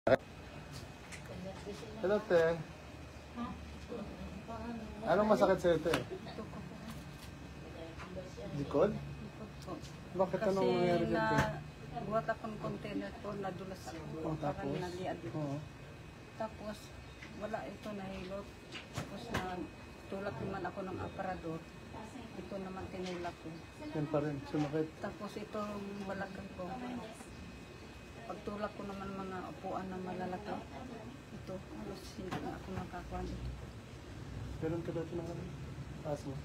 Hello, te. Anong masakit sa'yo, te? Likod? Bakit anong nangyari dyan, te? Buhat akong container ko, nadulas ako. Parang naliad ito. Tapos, wala ito nahilot. Tapos tulak naman ako ng aparador. Ito naman tinulak ko. Yan pa rin, sumakit. Tapos ito balakang ko. Pagtulak ko naman mga upuan na malalaki. Ito, halos hindi na ako makakuha dito. Meron ka dati ng ano? Taas mo.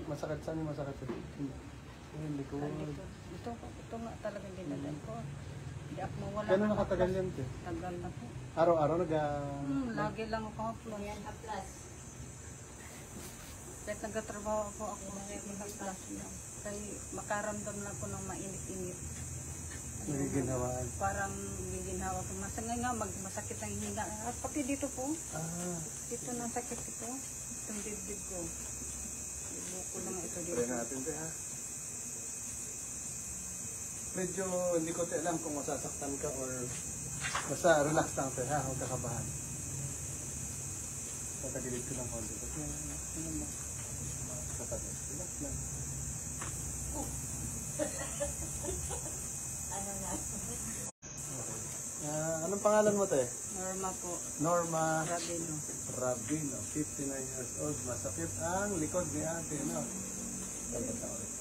Masakit, saan yung masakit? Yung likod. Ito nga talagang dinadal ko. Hindi ako mawala. Gano'n nakatagal yan, te? Tagal na po. Araw-araw Lagi lang ako haplos. Yan, haplas. Kahit nagtatrabaho ako haplas lang. Kaya makaramdam na ako ng mainit-init. nagiginhawaan. Parang giginhawa ko. Masangay nga, masakit ang hininga. At pati dito po. Dito nang sakit ito. Itong dibdib ko. Ibuko lang ito dito. Try natin, te, ha? Medyo hindi ko alam kung masasaktan ka or basta relax lang, te, ha? Huwag kakabahan. Tatagilid ko ng konti. Ano mo? Kapatid, relax lang. Ano na? Anong pangalan mo, te? Norma po. Norma Rabino. Rabino, 59 years old. Masakit ang likod ni ate, no? Dapat na ulit.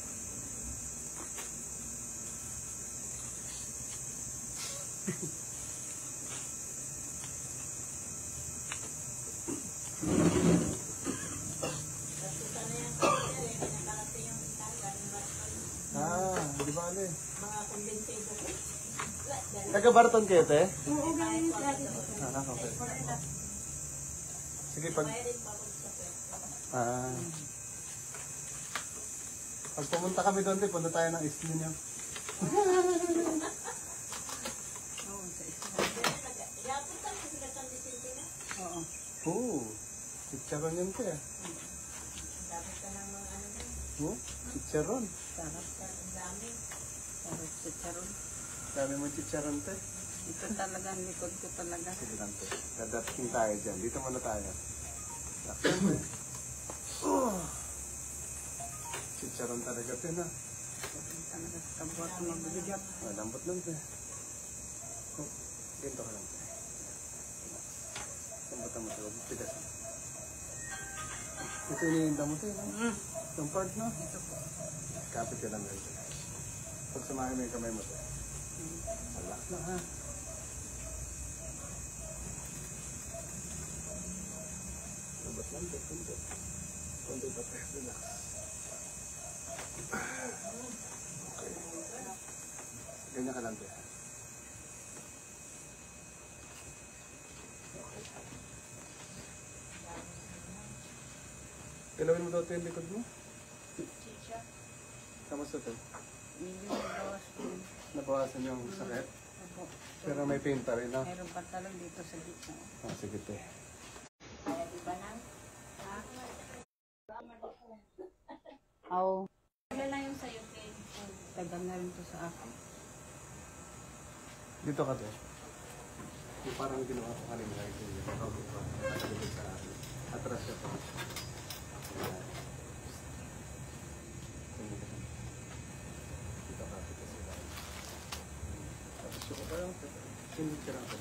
Di ba ano eh? Mga kondensado ko. Taga-Barton kayo, te? Oo, ganyan. Okay. Sige, pag pumunta kami doon, te, punta tayo ng isla niyo. Oo. Chicharon yun, te. Dapat ka ng mga ano na. Oo, chicharon. Sarap ka. Ang dami. Sarap chicharon. Dami mo chicharon, te. Ito talaga, ang likod ko talaga. Sige lang, te. Dadating tayo dyan. Dito muna tayo. Laksan, te. Chicharon talaga, te, na. Talaga, kabuhat mo magbibigyan. Lambot lang, te. Ganito ka lang, te. Lambot ang matawag. Tigas. Ito iniinda mo, te. Itong part, no? Ito po. Kapit ka lang, te. Pag samahin mo yung kamay mo, te. Relax lang, ha? Lambot lang, te. Kunti. Kunti pa, te. Relax. Okay. Ganyan ka lang, te. Galawin mo daw ito yung likod mo. Chicha. Kamusta ito? Medyo nabawas po. Nabawasan yung sakit. Opo. Pero may pain pa rin, no? Mayroon pa talagang dito sa gitna. Sige, te. Kaya di ba nang? Ha? Oo. Tagal na yung sa'yo, Ken. Tagal na rin to sa akin. Dito ka, te. Yung parang ginawa ko kanina. Nakagulog sa akin. Atras ka pa. Dito ka, dito sila. Tapos yung parang sindig ka lang, te.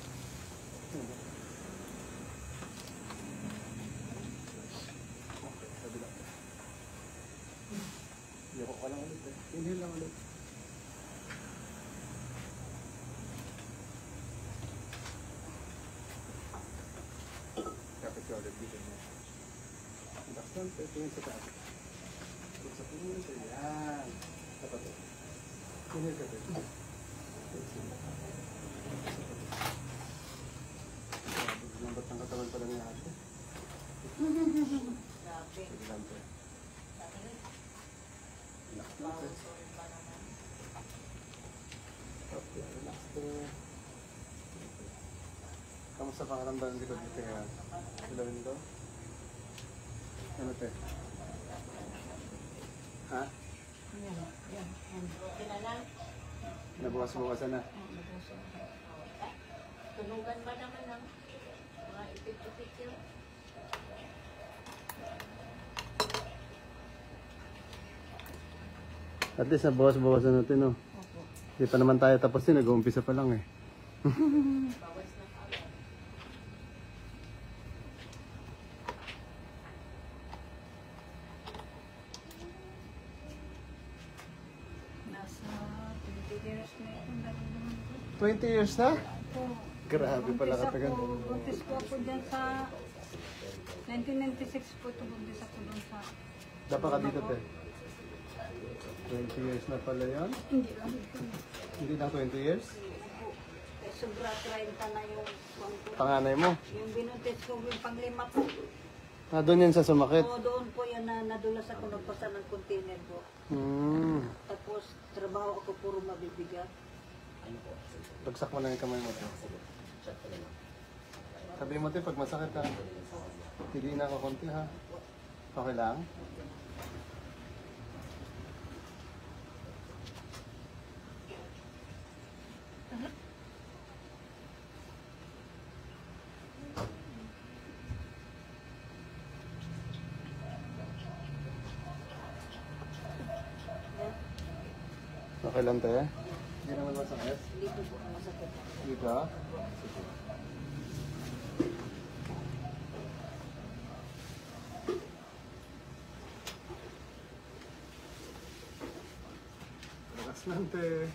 Okay, sabi lang, te. Yoko ka lang ulit, te. Inhale lang ulit. Kapit ka ulit dito mo. Relax lang, te. Tingin sa taas. Huwag sa tingin, te. Yan. Dapat, te. Inhale ka, te. Lambat ng katawan pala niya ate. Grabe. Sige lang, te. Relax lang, te. Okay, relax, te. Kamusta pakaramdam ng likod mo, te? Ilawin ko? Ano, te? Ha? Yan. Okay na lang. Nabukas-bukasan na. Nabawas ako. Tunugan ba naman ng mga ipit-ipit yun? At least nabawas-bawasan natin, no? Opo. Hindi pa naman tayo tapos din, nag-uumpisa pa lang eh. Bawas na kami. Nasa 20 years na itong nararamdaman ko. 20 years na? Opo. Grabe pala Buntis katagal. ako. Buntis po ako dyan sa 1996 po ito buntis ako doon sa... Dapat ka dito, te. 20 years na pala yan? Hindi lang ito. Hindi na 20 years? Eh, sobra 30 na yung... Panganay mo? Yung binuntis ko, yung panglima ko. Ah, doon yan sa sumakit? Oo, doon po yan na nadulas ako nagpasa ng container po. Hmm. Tapos, trabaho ako puro mabibigat. Bagsak mo na yung kamay mo, te. Sabi mo, te, pag masakit ha, hindi na ako konti ha. Okay lang? Okay lang, te. Hindi naman masakit. Dito po ang masakit. Dito? Lakas lang, te.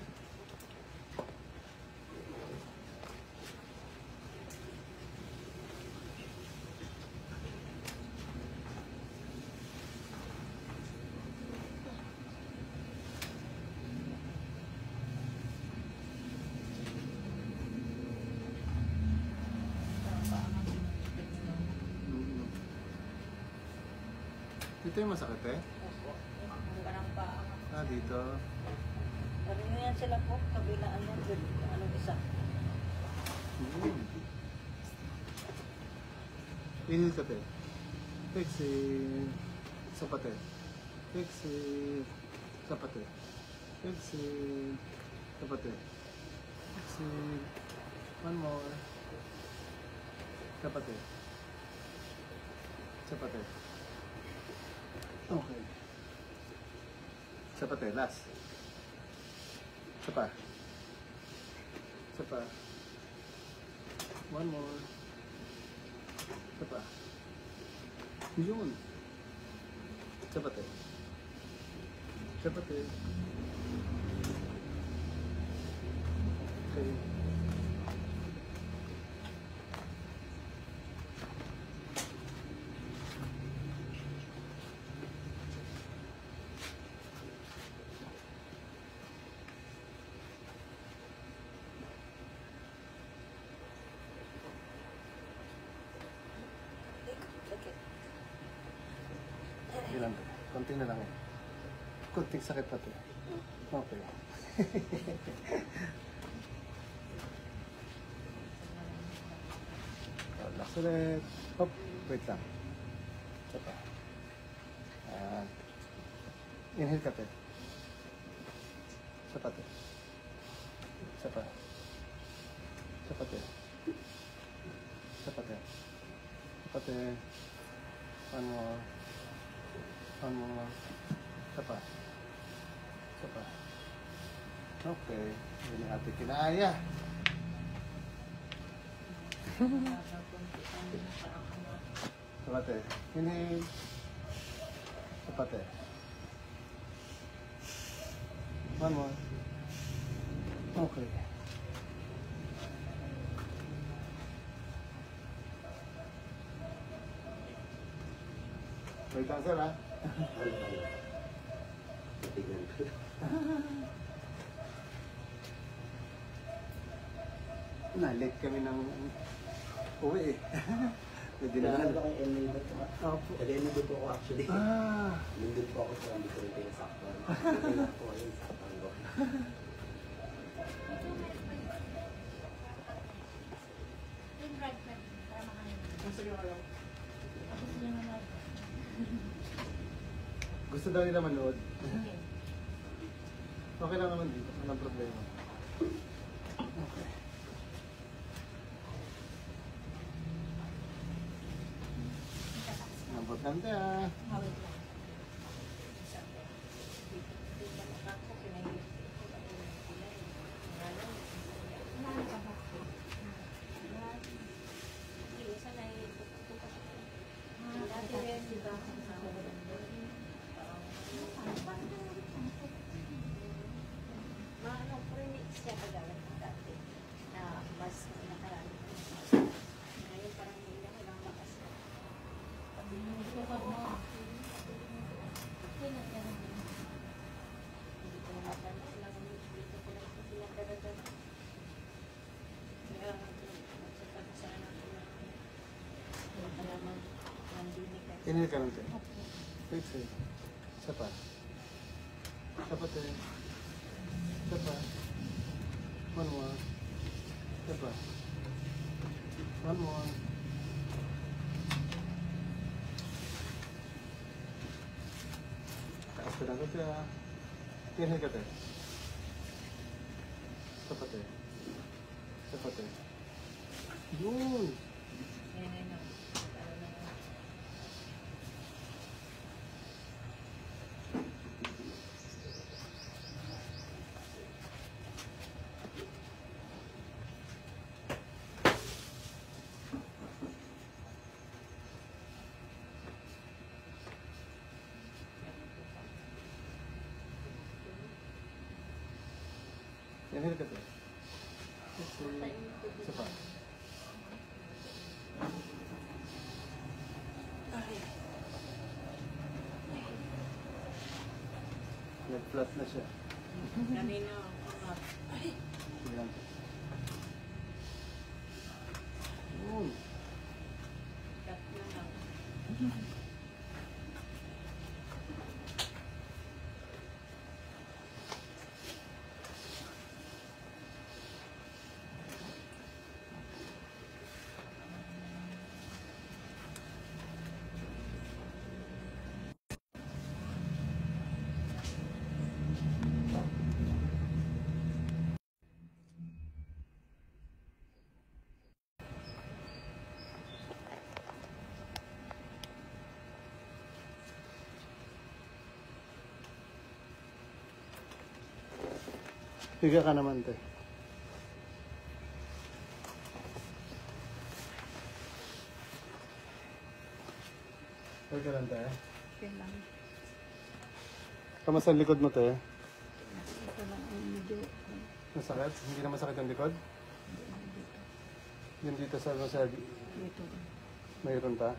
Dito yung masakit eh? Ang parang pa. Ah, dito. Ano yan sila po? Kabilaan yan. Anong isa? Inhale ka te. Exhale. Isa pa te. Exhale. Isa pa te. Exhale. Isa pa te. Exhale. One more. Isa pa te. Isa pa te. Okay. Isa pa te. Last. Isa pa. Isa pa. One more. Isa pa. Yun. Isa pa te. Isa pa te. Okay. Ilan to? Konti na lang eh. Konting sakit pa to. Okay. Relax ulit. Hop. Wait lang. Isa pa. Ayan. Inhale ka te. Isa pa te. Isa pa. Isa pa te. Isa pa te. Isa pa te. One more. One more. Isa pa. Isa pa. Okay. Hindi na natin kinaya. Kapate. Inhale. Kapate. One more. Okay. Wait lang sir ha. Na-late kami ng uwi eh. May dinaan. Nandun ako yung MA ba ito? Opo. Nandun po ako actually. Ah. Nandun po ako sa hindi ko rin pinasakto. Nandun ako ngayon sa Tango. Gusto daw nila manood. Okay lang naman dito. Walang problema. Okay. Kante ah. Dati rin, di ba? Maano, prinig siya kagalan ng dati. Na mas nakaraan. Ngayon parang hindi na lang makas. Hindi ko naman lang dito ko lang sila dadadan. Kaya magsapagsasalan ko na. Alamang nandini ka. Inhale ka lang tayo. Wait, wait. Isa pa. Isa pa tayo. Isa pa. One more. Isa pa. One more. Taas ka lang tayo. Inhale ka tayo. Isa pa tayo. Isa pa tayo. Yun! Inhale ka tayo. Isa pa. Nag-flat na siya. Kanina, Sige lang. Yun. cut na lang. Higa ka naman, te. Higa ka lang, te. Okay lang. Kamusta ang likod mo, te? Ito lang ang medyo Masakit? Hindi na masakit ang likod? Yung dito sa dito. mayroon pa?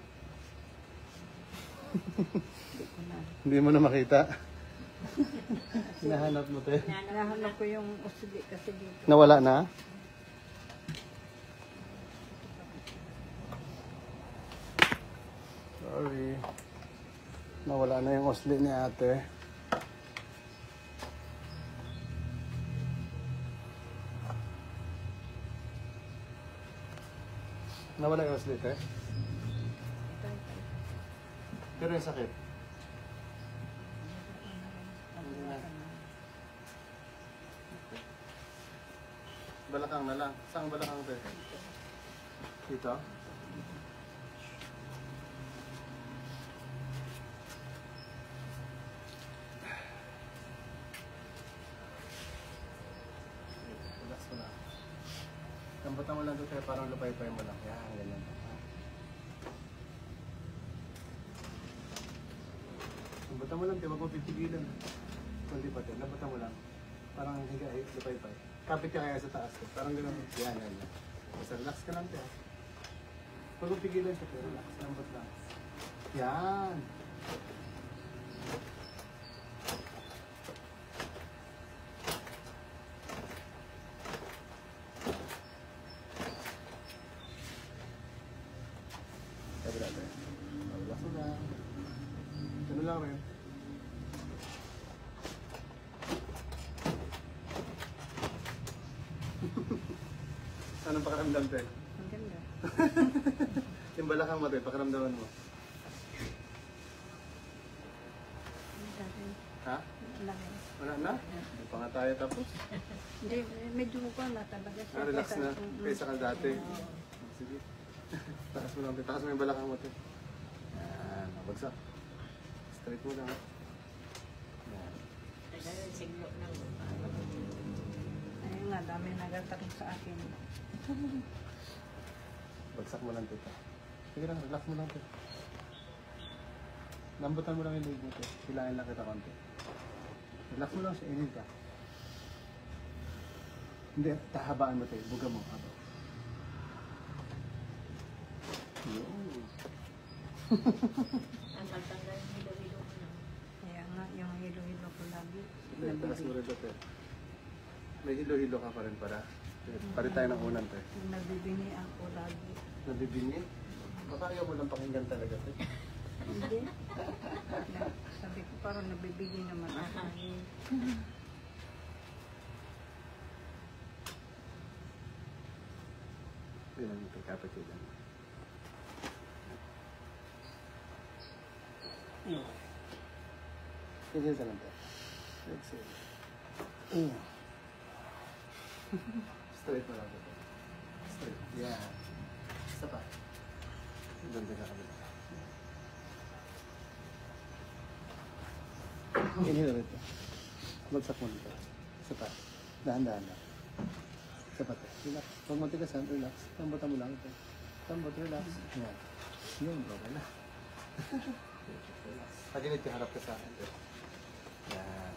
Hindi ko na. Hindi mo na makita. Hinahanap mo, te. Nahanap ko yung usli kasi dito. Nawala na? Sorry. Nawala na yung osli ni ate. Nawala yung osli, te? Pero yung sakit. Balakang na lang. Saan balakang, te? Dito? Relax mo na. Lambutan mo lang doon kaya parang lupay-pay mo lang. Yan, ganyan. Lambutan mo lang, di ba kung pipigilan? Kundi pa din, lambutan mo lang. Parang higa, lupay-pay. Kapit ka kaya sa taas ko. Parang gano'n. Yan, yan. Basta relax ka lang, te. Huwag mong pigilan siya, pero relax. Lambot lang. Yan. Sabi natin. Relax mo lang. Ano lang rin. Anong pakiramdam, te? Ang ganda. Yung balakang mo, te, pakiramdaman mo. Ang dami. Ha? Ang dami. Wala na? Hindi pa nga tayo tapos. Hindi, medyo ko na talaga siya. Relax na. Mm. Kaysa ka dati. Sige. Takas mo lang, te. Takas mo yung balakang mo, te. Ah, Bagsak. Straight mo lang. Yan. Nagkaroon siglo ng Ayun nga, dami nagtatanong sa akin. Bagsak mo lang dito. Sige lang, relax mo lang dito. Lambutan mo lang yung leg mo dito. Hilahin lang kita konti. Relax mo lang siya, inhale ka. Hindi, tahabaan mo tayo. Buga mo. Haba. Yun. ang pagtanggal ng hilo-hilo mo na. Kaya nga, yung hilo-hilo ko lagi. Hindi, taas mo rin dito. May hilo-hilo ka pa rin para. Palit tayo ng unan tayo. Nagbibini ako lagi. Nabibingin? Baka ayaw mo lang pakinggan talaga tayo. Hindi. Sabi ko parang nabibigay naman ako. Yun ang pagkapit ko dyan. Exhale ka lang tayo. Exhale. Straight mo lang ito. Straight. Yeah. Isa pa. Ganda ka kami. Inhale ulit. Bagsak mo dito. Isa pa. Dahan-dahan lang. Isa pa ito. Relax. Huwag magtigasan. Relax. Tambutan mo lang ito. Tambot. Relax. Yan. Yun. Okay na. Relax. Pag-init ka, harap ka sa akin. Yan.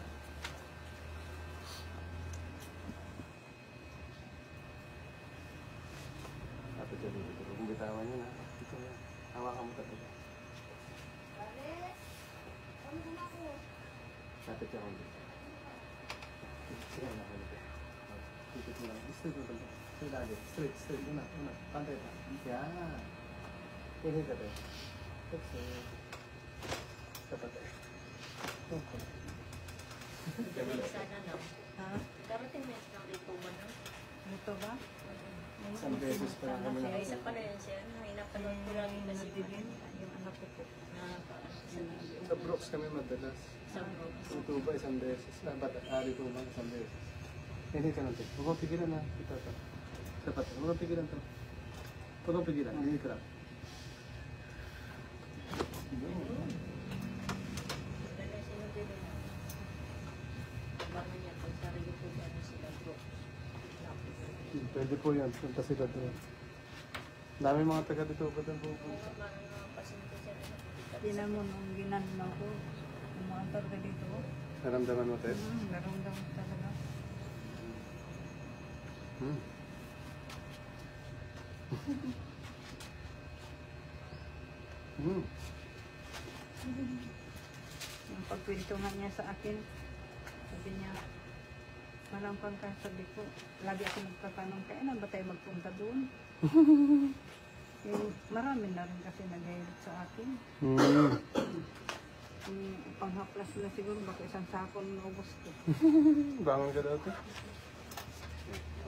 Kapit ka dito. Kung bitawan nyo na. Dito na. Hawakan mo talaga. Kapit ka kung dito. Sige na ako dito. Dito mo lang. Straight mo talaga. Straight lagi. Straight. Straight. Una. Pantay pa. Yan. Inhale ka tayo. Exhale. Dapat tayo. Okay. Sana no. Ha? Karating na ng dito mo na. Ito ba? Isang beses pa lang kami Ay, nakasama. isa pa na yan siya. Hinapanood ko lang yung kasi Yung anak ko po. na Sa Brooks kami madalas. sa group. Sa tuba isang beses. Dapat ari ko lang isang beses. Hindi ka natin. Huwag kong pigilan na. Ito. Sapat. Huwag kong pigilan to. Huwag kong pigilan. Hindi ka lang. Dala sino din na. Bangan niya pag sarili ko ano sila group. Pwede po yan. Punta sila doon. Dami mga taga dito ba doon pupunta? Mga pasyente siya na nakikita. Tinan mo nung ginano ko. Umaantar ka dito. Naramdaman mo, Tess? Naramdaman talaga. Hmm. Hmm. Yung pagkwentuhan niya sa akin, sabi niya, malampang ka, sabi ko, lagi ako nagtatanong, kailan ba tayo magpunta doon? Marami na rin kasi nag-hirap sa akin. Hmm. Panghaplas na siguro, baka isang sakon na ubos ko. Bangon ka daw, Tess?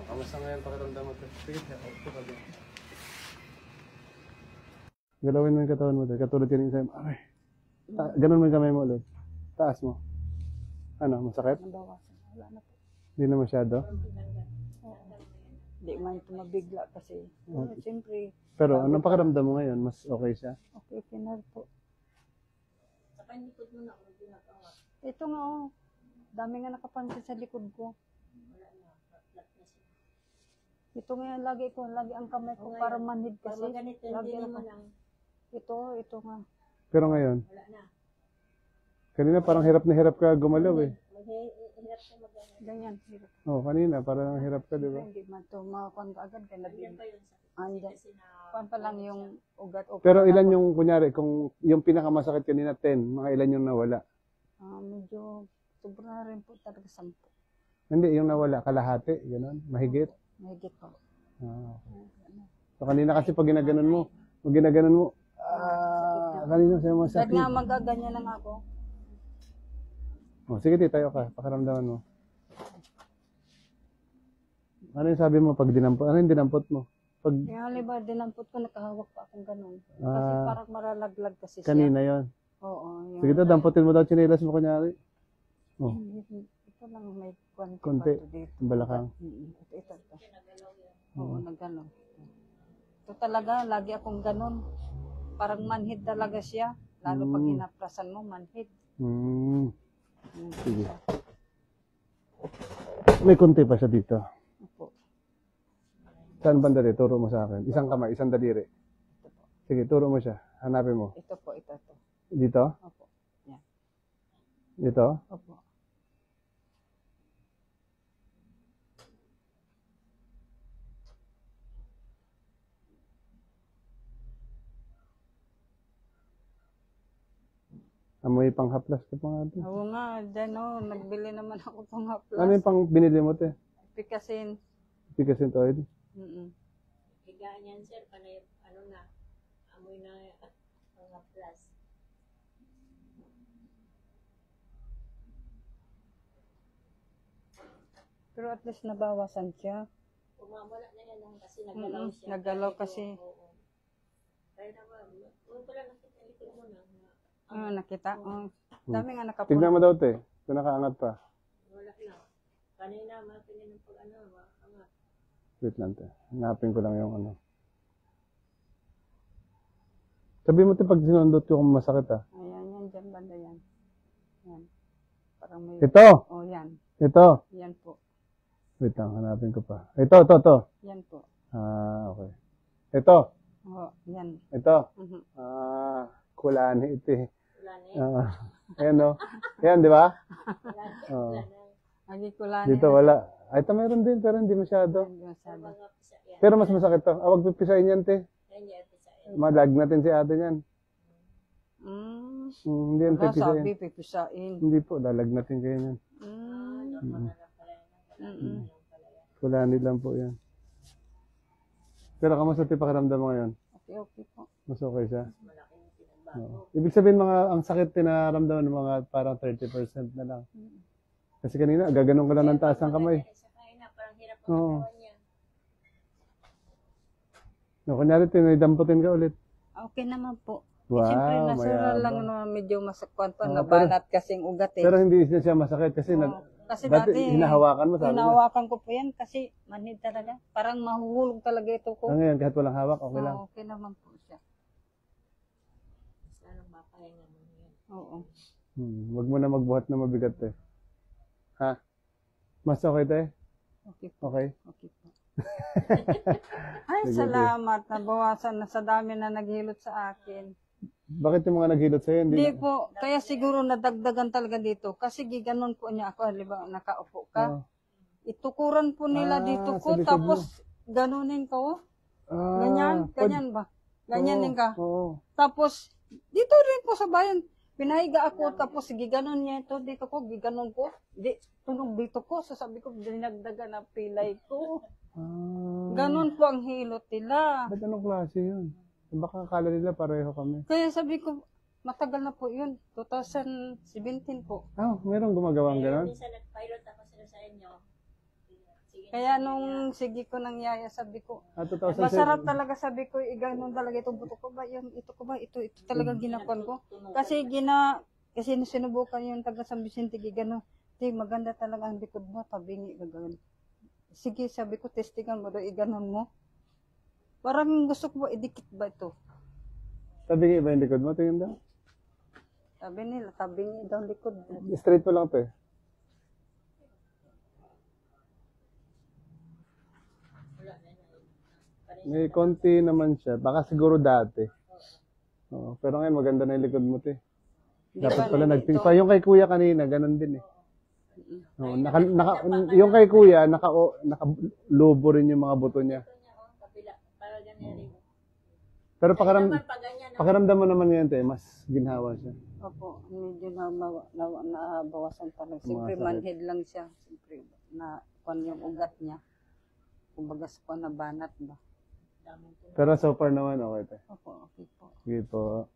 Kamusta ngayon pakiramdam mo, Tess? Sige, ito ka doon. Galawin mo yung katawan mo, Tess. Katulad yan yung sa'yo. Ay. Ganun mo yung kamay mo ulit. Taas mo. Ano, masakit? Nabawasan, wala na po. Hindi na masyado? Hindi man ito mabigla kasi. Siyempre, Pero anong pakiramdam mo ngayon? Mas okay siya? okay na po. Sa panikod mo na kung ginagawa. Ito nga oh, dami nga nakapansin sa likod ko. Wala na. Flat na siya. Ito nga lagi ang kamay ko para manhid kasi. Pag ganito, Lagi hindi ako. naman ang Ito nga. Pero ngayon, wala na. kanina parang hirap na hirap ka gumalaw eh. Hirap ka mag-ano. Ganyan. Hirap. Oo, kanina parang hirap ka, di ba? Hindi man ito makakuan ka agad. Kaya Andyan nabing. pa yun sa Andyan. kasi na Kuan pa lang yung ugat. Pero ilan yung, kunyari, kung yung pinakamasakit kanina 10, mga ilan yung nawala? Medyo sobra na rin po talaga 10. Hindi, yung nawala, kalahati, gano'n, mahigit. Mahigit po. Ah, okay. So kanina kasi pag ginaganon mo, kanina sa'yo Kahit masakit. nga magaganyan lang ako. Oh, sige, tayo ka, pakiramdaman mo. Ano yung sabi mo pag dinampot? Ano yung dinampot mo? Pag Kaya halimbawa dinampot ko, nakahawak pa akong ganun. Kasi Ah. parang maralaglag kasi siya. kanina yon. Oo. Yung, Sige daw, damputin mo daw chinelas mo kunyari. Oh, Ito lang may konti. Konti. pa to dito. balakang. Ito. Oo, nagganon. Ito talaga, lagi akong ganon. Parang manhid talaga siya. Lalo pag hinaprasan mo, manhid. Sige. May konti pa siya dito. Opo. Saan banda dito? Turo mo sa akin. Isang kamay, isang daliri. Sige, turo mo siya. Hanapin mo. Ito po, ito. Dito? Opo. Yan. Dito? Opo. Amoy panghaplas ka pa nga doon. Oo nga, dyan nagbili naman ako pang haplas. Ano yung pang binili mo, te? Pikasin. Picasin oil? Higaan yan, sir. Panay, ano na, amoy na mga plus. Pero at least nabawasan siya. Umawala na yan lang kasi naggalaw siya. Naggalaw kasi. Oo. Kaya naman, kung pala nakita likod mo na, Nakita? Dami nga nakapuno. Tignan mo daw, te. Kung nakaangat pa. wala na. Kanina, matingin ng pag-ano, maangat. Wait lang, te. Hanapin ko lang yung ano. Sabi mo, te, pag sinundot ko kung masakit, ah. Ayan, yan, dyan banda yan. Yan. Parang may... Ito! Oh, yan. Ito! Yan po. Wait lang, hanapin ko pa. Ito. Yan po. Ah, okay. Ito! Oh, yan. Ito! Mhm. Ah, kulani ito eh. Wala na eh. Ayan, no? Ayan, di ba? Wala na. Oo. Wala na. Agi ko lang. Dito wala. Ay, ito meron din, pero hindi masyado. Masyado. Mga pisa yan. Pero mas masakit to. Wag pipisain yan, te. Yan yung pisa yan. Malag natin si ate yan. Hindi yan Wala pipisain. sabi, pipisain. Hindi po, lalag natin kayo yan. Normal na lang pala yan. Kulani lang po yan. Pero kamusta ti pakiramdam mo ngayon? Okay po. Mas okay siya? Malaki yung pinagbago. Oo. Ibig sabihin ang sakit tinaramdaman ng mga parang 30% na lang. Kasi kanina, gaganon ko lang ng taas ng kamay. Sa kain na, parang hirap ang Oo. katawan niya. No, kunyari, tinidamputin ka ulit. Okay naman po. Wow, Siyempre, nasura lang mayabang. naman medyo masakwan pa. Oo, Nabanat kasing ugat eh. Pero hindi na siya masakit kasi Kasi dati dati, hinahawakan mo, sabi mo. hinahawakan ko po yan kasi manhid talaga. Parang mahuhulog talaga ito ko. Ngayon, kahit walang hawak, okay lang. Okay naman po siya. Sanang mapahinga mo yan. Oo. Wag mo na magbuhat na mabigat eh. Ha? Mas okay tayo? Okay po. Okay? Okay po. Ay, Sige, salamat. Nabawasan na sa dami na naghilot sa akin. Bakit yung mga naghilot sa'yo? Hindi po. Kaya siguro nadagdagan talaga dito. Kasi giganon po niya ako. Halimbawa, nakaupo ka. Oo. Itukuran po nila Ah, dito sa ko. likod Tapos, ganunin ko. Ganyan ba? Ganyanin ka. Oo. Tapos, dito rin po sa bayan. Pinahiga ako. Tapos, giganon niya ito. Dito ko, giganon ko. Tunog dito ko. Sasabi ko, dinagdagan na pilay ko. Ganon po ang hilot nila. Ba't anong klase yun? Baka akala nila pareho kami. Kaya sabi ko, matagal na po yun. 2017 po. Merong gumagawang ganon? Minsan nag-pilot ako sila sa inyo. Sige. Kaya nung sige ko nang yaya, sabi ko, 2007. masarap talaga sabi ko, iganon talaga itong buto ko ba, yun, ito ko ba, ito talagang ginakuan ko. Kasi kasi sinubukan yung taga San Vicente, gano, maganda talaga ang likod mo, tabingi, gagawin. Sige, sabi ko, testingan mo daw, iganon mo. Parang gusto ko ba, idikit ba ito? Tabingi ba yung likod mo? Tingin daw. Sabi nila, tabingi daw ang likod. Straight mo lang to eh. May konti naman siya. Baka siguro dati. Oo, pero ngayon maganda na yung likod mo, te. Dapat pala nagpingpa. Yung kay kuya kanina, ganun din eh. Oo, yung kay kuya, naka-lobo rin yung mga buto niya. Kabila, para ganyan rin. Pero Naman pag ganyan, pakiramdam mo naman ngayon, te, mas ginhawa siya. Opo, medyo nabawasan talaga. Siyempre, Masakit. manhid lang siya. Siyempre, na kung yung ugat niya. Kumbaga sa kung nabanat ba. Pero so far naman, okay, te. Opo, okay po. Sige po.